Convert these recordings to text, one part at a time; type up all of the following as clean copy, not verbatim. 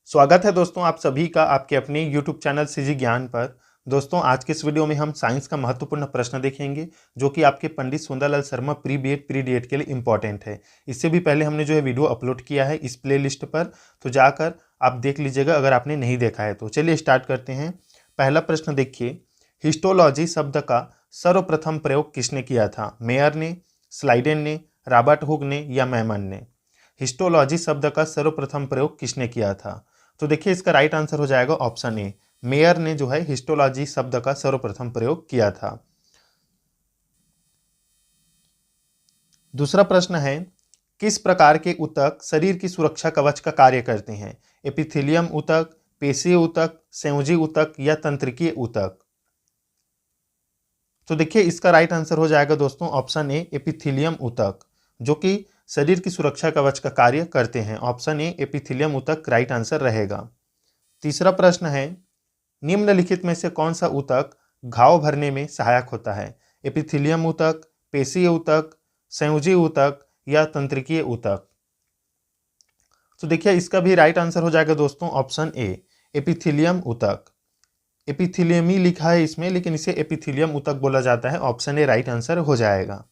स्वागत है दोस्तों आप सभी का आपके अपने YouTube चैनल सीजी ज्ञान पर। दोस्तों आज के इस वीडियो में हम साइंस का महत्वपूर्ण प्रश्न देखेंगे जो कि आपके Pandit Sundarlal Sharma pre BEd pre DEd के लिए इंपॉर्टेंट है। इससे भी पहले हमने जो है वीडियो अपलोड किया है इस प्लेलिस्ट पर, तो जाकर आप देख लीजिएगा अगर आपने नहीं देखा है तो। चलिए स्टार्ट करते हैं। पहला प्रश्न देखिए, हिस्टोलॉजी शब्द का सर्वप्रथम प्रयोग किसने किया था? मेयर ने, स्लाइडेन ने, रॉबर्ट हुक ने या मैमन ने? हिस्टोलॉजी शब्द का सर्वप्रथम प्रयोग किसने किया था? तो देखिए इसका राइट आंसर हो जाएगा ऑप्शन ए, मेयर ने जो है हिस्टोलॉजी शब्द का सर्वप्रथम प्रयोग किया था। दूसरा प्रश्न है, किस प्रकार के ऊतक शरीर की सुरक्षा कवच का कार्य करते हैं? एपिथेलियम ऊतक, पेशीय ऊतक, संयोजी ऊतक या तंत्रिकीय ऊतक? तो देखिए इसका राइट आंसर हो जाएगा दोस्तों ऑप्शन ए, एपिथेलियम ऊतक, जो कि शरीर की सुरक्षा कवच का कार्य करते हैं। ऑप्शन ए, एपिथेलियम ऊतक राइट आंसर रहेगा। तीसरा प्रश्न है, निम्नलिखित में से कौन सा ऊतक घाव भरने में सहायक होता है? एपिथेलियम ऊतक, पेशीय ऊतक, संयोजी ऊतक या तंत्रिकीय ऊतक? तो देखिए इसका भी राइट आंसर हो जाएगा दोस्तों ऑप्शन ए, एपिथेलियम ऊतक। एपिथेलियम ही लिखा है इसमें लेकिन इसे एपिथेलियम ऊतक बोला जाता है। ऑप्शन ए राइट आंसर हो जाएगा।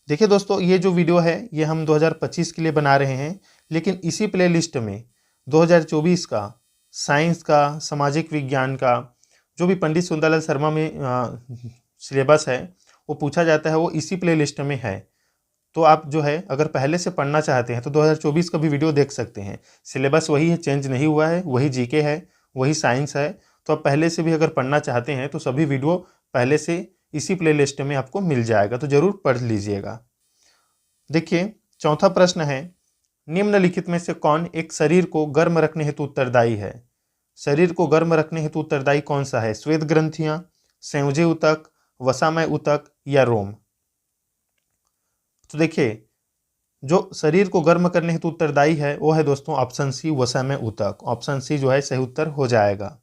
देखिए दोस्तों ये जो वीडियो है ये हम 2025 के लिए बना रहे हैं, लेकिन इसी प्लेलिस्ट में 2024 का साइंस का, सामाजिक विज्ञान का जो भी पंडित सुंदरलाल शर्मा में सिलेबस है वो पूछा जाता है, वो इसी प्लेलिस्ट में है। तो आप जो है अगर पहले से पढ़ना चाहते हैं तो 2024 का भी वीडियो देख सकते हैं। सिलेबस वही है, चेंज नहीं हुआ है, वही जीके है, वही साइंस है। तो आप पहले से भी अगर पढ़ना चाहते हैं तो सभी वीडियो पहले से इसी प्लेलिस्ट में आपको मिल जाएगा, तो जरूर पढ़ लीजिएगा। देखिए चौथा प्रश्न है, निम्नलिखित में से कौन एक शरीर को गर्म रखने हेतु उत्तरदायी है? शरीर को गर्म रखने हेतु उत्तरदायी कौन सा है? श्वेत ग्रंथियां, संयोजी ऊतक, वसामय ऊतक या रोम? तो देखिए जो शरीर को गर्म करने हेतु उत्तरदायी है वो है दोस्तों ऑप्शन सी, वसामय ऊतक। ऑप्शन सी जो है सही उत्तर हो जाएगा।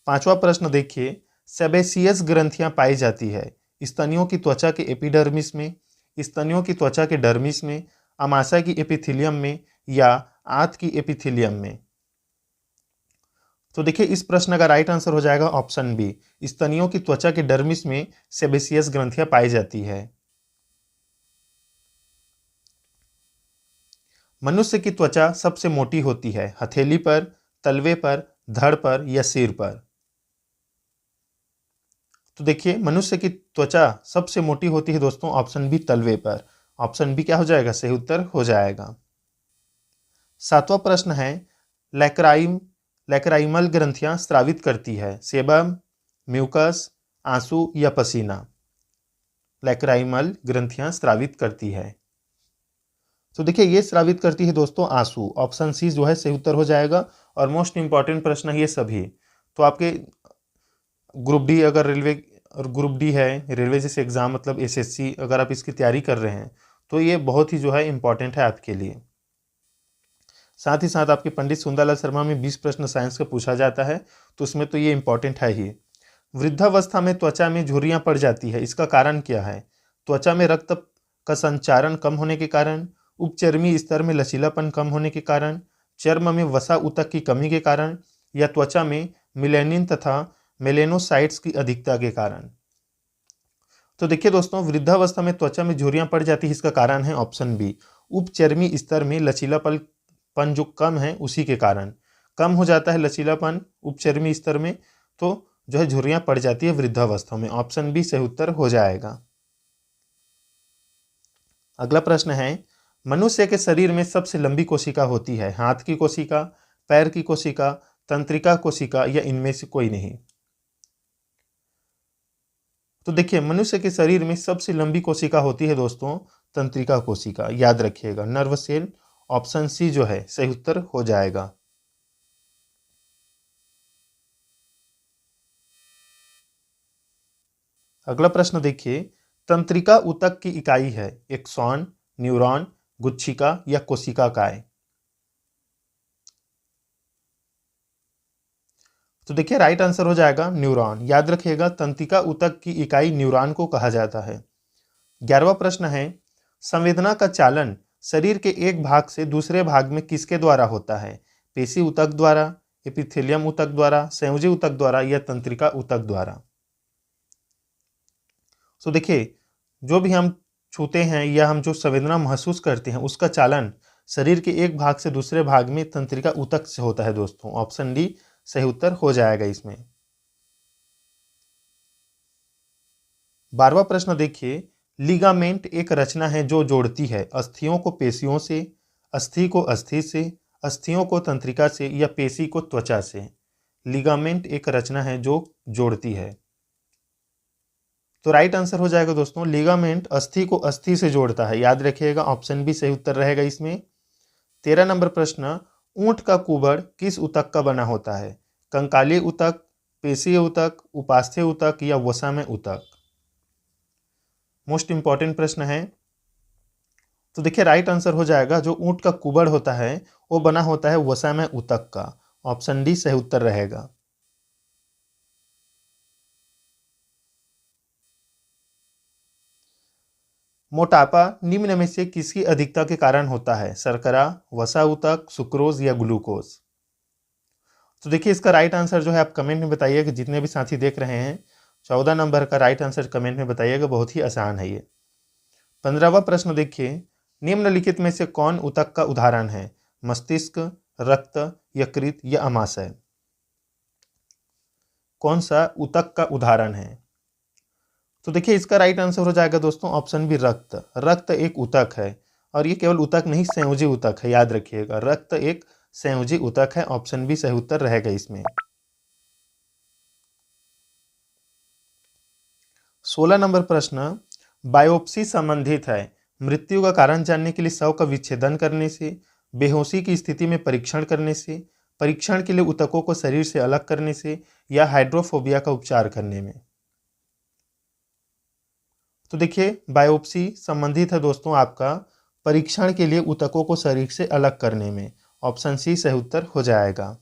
पांचवा प्रश्न देखिए, सेबेसियस ग्रंथियां पाई जाती है स्तनियों की त्वचा के एपिडर्मिस में, स्तनियों की त्वचा के डर्मिस में, अमाशय की एपिथेलियम में या आंत की एपिथेलियम में? तो देखिए इस प्रश्न का राइट आंसर हो जाएगा ऑप्शन बी, स्तनियों की त्वचा के डर्मिस में सेबेसियस ग्रंथियां पाई जाती है। मनुष्य की त्वचा सबसे मोटी होती है हथेली पर, तलवे पर, धड़ पर या सिर पर? तो देखिए मनुष्य की त्वचा सबसे मोटी होती है दोस्तों ऑप्शन बी, तलवे पर। ऑप्शन बी क्या हो जाएगा? सही उत्तर हो जाएगा। सातवां प्रश्न है, लैक्राइमल ग्रंथियां स्रावित करती है सेबम, म्यूकस, आंसू या पसीना? लैक्राइमल ग्रंथियां स्रावित करती है, तो देखिए ये स्रावित करती है दोस्तों आंसू। ऑप्शन सी जो है सही उत्तर हो जाएगा। और मोस्ट इंपॉर्टेंट प्रश्न है ये सभी। तो आपके ग्रुप डी अगर रेलवे और ग्रुप डी है रेलवे जैसे एग्जाम मतलब एसएससी, अगर आप इसकी तैयारी कर रहे हैं तो ये बहुत ही जो है इंपॉर्टेंट है आपके लिए। साथ ही साथ आपके पंडित सुंदरलाल शर्मा में 20 प्रश्न साइंस का पूछा जाता है, तो उसमें तो ये इंपॉर्टेंट है ही। वृद्धावस्था में त्वचा में झुर्रियां पड़ जाती है, इसका कारण क्या है? त्वचा में रक्त का संचारण कम होने के कारण, उपचर्मी स्तर में लचीलापन कम होने के कारण, चर्म में वसा ऊतक की कमी के कारण या त्वचा में मिलेनिन तथा मेलेनोसाइट्स की अधिकता के कारण? तो देखिए दोस्तों वृद्धावस्था में त्वचा में झुर्रियां पड़ जाती है, इसका कारण है ऑप्शन बी, उपचर्मी स्तर में लचीलापन जो कम है उसी के कारण कम हो जाता है लचीलापन उपचर्मी स्तर में, तो जो है झुर्रियां पड़ जाती है वृद्धावस्था में। ऑप्शन बी सही उत्तर हो जाएगा। अगला प्रश्न है, मनुष्य के शरीर में सबसे लंबी कोशिका होती है हाथ की कोशिका, पैर की कोशिका, तंत्रिका कोशिका या इनमें से कोई नहीं? तो देखिए मनुष्य के शरीर में सबसे लंबी कोशिका होती है दोस्तों तंत्रिका कोशिका, याद रखिएगा, नर्व सेल। ऑप्शन सी जो है सही उत्तर हो जाएगा। अगला प्रश्न देखिए, तंत्रिका ऊतक की इकाई है एक्सॉन, न्यूरॉन, गुच्छिका या कोशिकाकाय? तो देखिए राइट आंसर हो जाएगा न्यूरॉन। याद रखिएगा तंत्रिका ऊतक की इकाई न्यूरॉन को कहा जाता है। 11वां प्रश्न है, संवेदना का चालन शरीर के एक भाग से दूसरे भाग में किसके द्वारा होता है? पेशी ऊतक द्वारा, एपिथेलियम ऊतक द्वारा, संयोजी ऊतक द्वारा या तंत्रिका ऊतक द्वारा। तो देखिए, जो भी हम छूते हैं या हम जो संवेदना महसूस करते हैं उसका चालन शरीर के एक भाग से दूसरे भाग में तंत्रिका ऊतक से होता है दोस्तों। ऑप्शन डी सही उत्तर हो जाएगा इसमें। 12वां प्रश्न देखिए, लिगामेंट एक रचना है जो जोड़ती है अस्थियों को पेशियों से, अस्थि को अस्थि से, अस्थियों को तंत्रिका से या पेशी को त्वचा से। लिगामेंट एक रचना है जो जोड़ती है। तो राइट आंसर हो जाएगा दोस्तों, लिगामेंट अस्थि को अस्थि से जोड़ता है, याद रखिएगा। ऑप्शन बी सही उत्तर रहेगा इसमें। 13 नंबर प्रश्न, ऊंट का कुबड़ किस ऊतक का बना होता है? कंकाली ऊतक, पेशीय ऊतक, उपास्थ्य ऊतक या वसामय ऊतक। मोस्ट इंपॉर्टेंट प्रश्न है। तो देखिए, राइट आंसर हो जाएगा जो ऊंट का कुबड़ होता है वो बना होता है वसामय ऊतक का। ऑप्शन डी सही उत्तर रहेगा। मोटापा निम्न में से किसकी अधिकता के कारण होता है? शर्करा, वसा ऊतक, सुक्रोज या ग्लूकोज। तो देखिए, इसका राइट आंसर जो है आप कमेंट में बताइएगा, जितने भी साथी देख रहे हैं। 14 नंबर का राइट आंसर कमेंट में बताइएगा, बहुत ही आसान है ये। 15वां प्रश्न देखिए, निम्नलिखित में से कौन ऊतक का उदाहरण है? मस्तिष्क, रक्त, यकृत या अमाशय। कौन सा ऊतक का उदाहरण है? तो देखिए, इसका राइट आंसर हो जाएगा दोस्तों ऑप्शन बी रक्त। रक्त एक ऊतक है और ये केवल ऊतक नहीं संयोजी ऊतक है, याद रखिएगा। रक्त एक संयोजी ऊतक है। ऑप्शन बी सही उत्तर रहेगा इसमें। 16 नंबर प्रश्न, बायोप्सी संबंधित है मृत्यु का कारण जानने के लिए शव का विच्छेदन करने से, बेहोशी की स्थिति में परीक्षण करने से, परीक्षण के लिए ऊतकों को शरीर से अलग करने से या हाइड्रोफोबिया का उपचार करने में। तो देखिए, बायोप्सी संबंधित है दोस्तों आपका परीक्षण के लिए ऊतकों को शरीर से अलग करने में। ऑप्शन सी सही उत्तर हो जाएगा।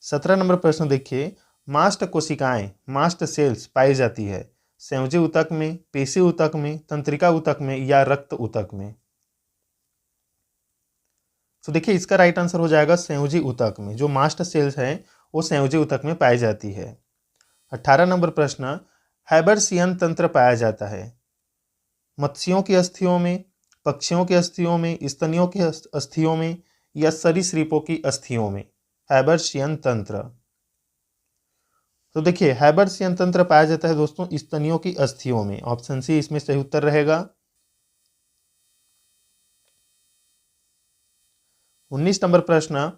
17 नंबर प्रश्न देखिए, मास्ट कोशिकाएं, मास्ट सेल्स पाई जाती है संयोजी ऊतक में, पेशी ऊतक में, तंत्रिका ऊतक में या रक्त ऊतक में। तो देखिए, इसका राइट आंसर हो जाएगा संयोजी ऊतक में। जो मास्ट सेल्स हैं वो संयोजी ऊतक में पाई जाती है। 18 नंबर प्रश्न, हैबर्सियन तंत्र पाया जाता है मत्स्यों की अस्थियों में, पक्षियों की अस्थियों में, स्तनियों की अस्थियों में या सरीसृपों की अस्थियों में। हैबर्सियन तंत्र। तो देखिए, हैबर्सियन तंत्र पाया जाता है दोस्तों स्तनियों की अस्थियों में। ऑप्शन सी इसमें सही उत्तर रहेगा। 19 नंबर प्रश्न,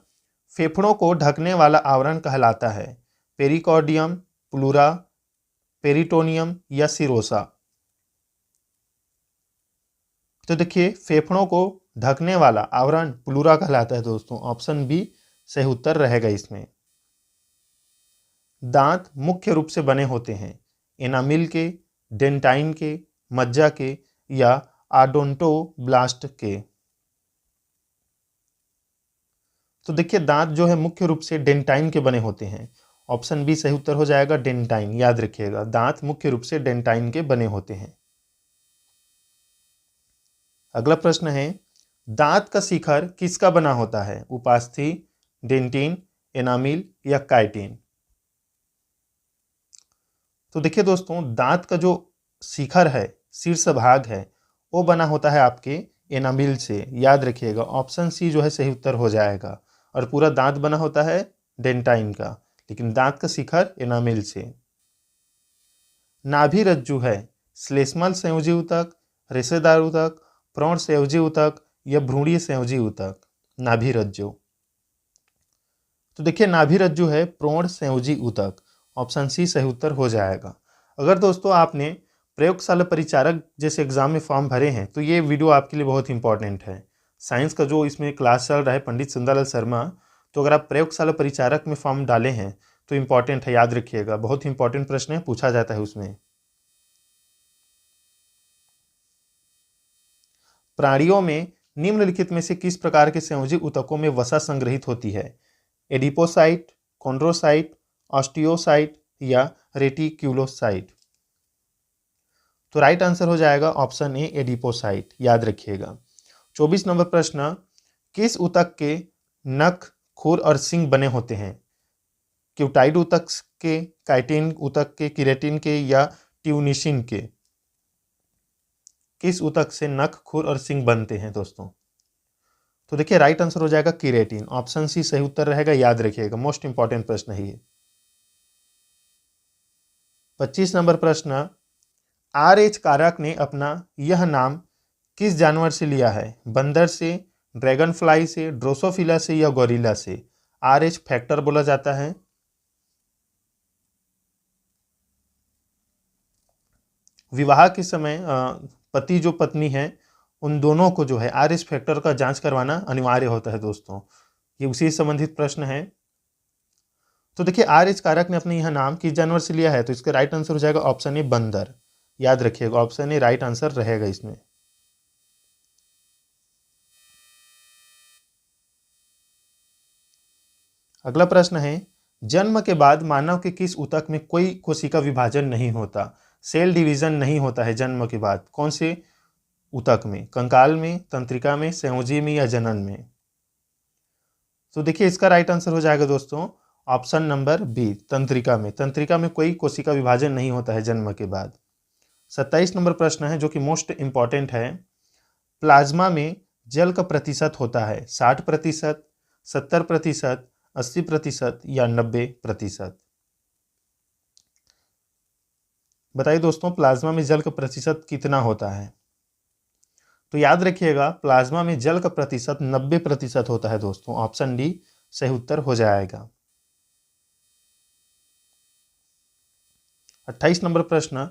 फेफड़ों को ढकने वाला आवरण कहलाता है पेरिकॉर्डियम, प्लूरा, पेरिटोनियम या सिरोसा। तो देखिए, फेफड़ों को ढकने वाला आवरण प्लूरा कहलाता है दोस्तों। ऑप्शन बी सही उत्तर रहेगा इसमें। दांत मुख्य रूप से बने होते हैं एनामिल के, डेंटाइन के, मज्जा के या आडोंटोब्लास्ट के। तो देखिए, दांत जो है मुख्य रूप से डेंटाइन के बने होते हैं। ऑप्शन बी सही उत्तर हो जाएगा डेंटाइन, याद रखिएगा। दांत मुख्य रूप से डेंटाइन के बने होते हैं। अगला प्रश्न है, दांत का शिखर किसका बना होता है? उपास्थि, डेंटिन, एनामिल या काइटिन। तो देखिए दोस्तों, दांत का जो शिखर है, शीर्ष भाग है, वो बना होता है आपके एनामिल से, याद रखिएगा। ऑप्शन सी जो है सही उत्तर हो जाएगा। और पूरा दांत बना होता है डेंटाइन का, लेकिन दांत का शिखर एनामिल से। नाभि रज्जु है श्लेष्मल संयोजी ऊतक, रेशेदार ऊतक, प्रौढ़ संयोजी ऊतक या भ्रूणीय संयोजी ऊतक। नाभि रज्जु। तो देखिए, नाभि रज्जु है प्रौढ़ संयोजी ऊतक। ऑप्शन सी सही उत्तर हो जाएगा। अगर दोस्तों आपने प्रयोगशाला परिचारक जैसे एग्जाम में फॉर्म भरे हैं तो ये वीडियो आपके लिए बहुत इंपॉर्टेंट है। साइंस का जो इसमें क्लास चल रहा है पंडित सुंदरलाल शर्मा, तो अगर आप प्रयोगशाला परिचारक में फॉर्म डाले हैं तो इम्पॉर्टेंट है, याद रखिएगा। बहुत इंपॉर्टेंट प्रश्न है, पूछा जाता है उसमें। प्राणियों में निम्नलिखित में से किस प्रकार के संयोजी ऊतकों में वसा संग्रहित होती है? एडिपोसाइट, कॉन्ड्रोसाइट, ऑस्टियोसाइट या रेटिक्यूलोसाइट। तो राइट आंसर हो जाएगा ऑप्शन ए एडिपोसाइट, याद रखिएगा। 24 नंबर प्रश्न, किस ऊतक के नख, खुर और सींग बने होते हैं? क्यूटाइड ऊतक के, काइटिन ऊतक के, केराटिन के या ट्यूनिशिन के? किस ऊतक से नख, खुर और सींग बनते हैं दोस्तों? तो देखिए राइट आंसर हो जाएगा केराटिन, ऑप्शन सी सही उत्तर रहेगा, याद रखिएगा, मोस्ट इंपॉर्टेंट प्रश्न है ये। 25 नंबर प्रश्न, RH कारक ने अपना यह नाम किस जानवर से लिया है? बंदर से, ड्रैगन फ्लाई से, ड्रोसोफिला से या गोरिल्ला से? RH फैक्टर बोला जाता है। विवाह के समय पति जो पत्नी है उन दोनों को जो है RH फैक्टर का जांच करवाना अनिवार्य होता है दोस्तों, ये उसी से संबंधित प्रश्न है। तो देखिए RH कारक ने अपने यह नाम किस जानवर से लिया है? तो इसका राइट आंसर हो जाएगा ऑप्शन ए बंदर, याद रखिएगा, ऑप्शन ए राइट आंसर रहेगा इसमें। अगला प्रश्न है, जन्म के बाद मानव के किस ऊतक में कोई कोशिका विभाजन नहीं होता? सेल डिवीजन नहीं होता है जन्म के बाद, कौन से ऊतक में? कंकाल में, तंत्रिका में, संयोजी में या जनन में? तो देखिए इसका राइट आंसर हो जाएगा दोस्तों ऑप्शन नंबर बी, तंत्रिका में। तंत्रिका में कोई कोशिका विभाजन नहीं होता है जन्म के बाद। 27 नंबर प्रश्न है जो कि मोस्ट इंपॉर्टेंट है, प्लाज्मा में जल का प्रतिशत होता है 60%, 70%, 80% या 90%? बताइए दोस्तों प्लाज्मा में जल का प्रतिशत कितना होता है? तो याद रखिएगा प्लाज्मा में जल का प्रतिशत 90% होता है दोस्तों, ऑप्शन डी सही उत्तर हो जाएगा। 28 नंबर प्रश्न,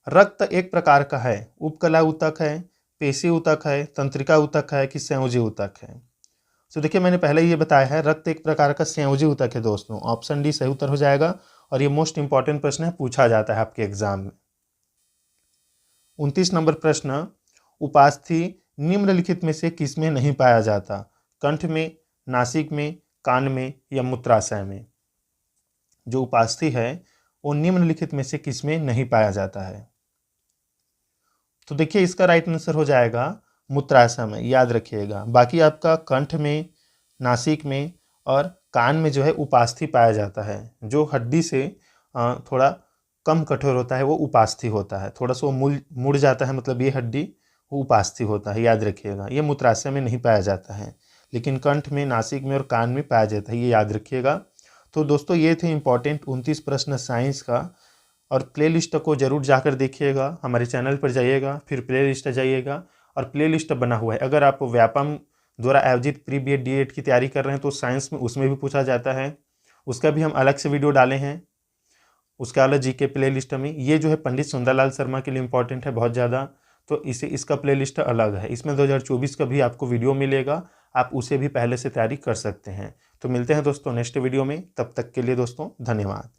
रक्त एक प्रकार का है, उपकला ऊतक है, पेशी ऊतक है, तंत्रिका ऊतक है कि संयोजी ऊतक है? तो देखिए मैंने पहले ये बताया है रक्त एक प्रकार का संयोजी ऊतक है दोस्तों, ऑप्शन डी सही उत्तर हो जाएगा और ये मोस्ट इंपॉर्टेंट प्रश्न है, पूछा जाता है आपके एग्जाम में। 29 नंबर प्रश्न, उपास्थि निम्नलिखित में से किसमें नहीं पाया जाता? कंठ में, नासिक में, कान में या मूत्राशय में? जो उपास्थि है वो निम्नलिखित में से किसमें नहीं पाया जाता है? तो देखिए इसका राइट आंसर हो जाएगा मूत्राशय में, याद रखिएगा। बाकी आपका कंठ में, नासिक में और कान में जो है उपास्थि पाया जाता है। जो हड्डी से थोड़ा कम कठोर होता है वो उपास्थि होता है, थोड़ा सा वो मुड़ जाता है, मतलब ये हड्डी वो उपास्थि होता है, याद रखिएगा। ये मूत्राशय में नहीं पाया जाता है, लेकिन कंठ में, नासिक में और कान में पाया जाता है, ये याद रखिएगा। तो दोस्तों ये थे इंपॉर्टेंट 29 प्रश्न साइंस का, और प्ले लिस्ट को जरूर जाकर देखिएगा, हमारे चैनल पर जाइएगा, फिर प्ले लिस्ट जाइएगा और प्ले लिस्ट बना हुआ है। अगर आप व्यापम द्वारा आयोजित pre B Ed D Ed की तैयारी कर रहे हैं तो साइंस में उसमें भी पूछा जाता है, उसका भी हम अलग से वीडियो डाले हैं, उसका अलग जीके प्ले लिस्ट में। ये जो है पंडित सुंदरलाल शर्मा के लिए इंपॉर्टेंट है बहुत ज़्यादा, तो इसका प्ले लिस्ट अलग है, इसमें 2024 का भी आपको वीडियो मिलेगा, आप उसे भी पहले से तैयारी कर सकते हैं। तो मिलते हैं दोस्तों नेक्स्ट वीडियो में, तब तक के लिए दोस्तों धन्यवाद।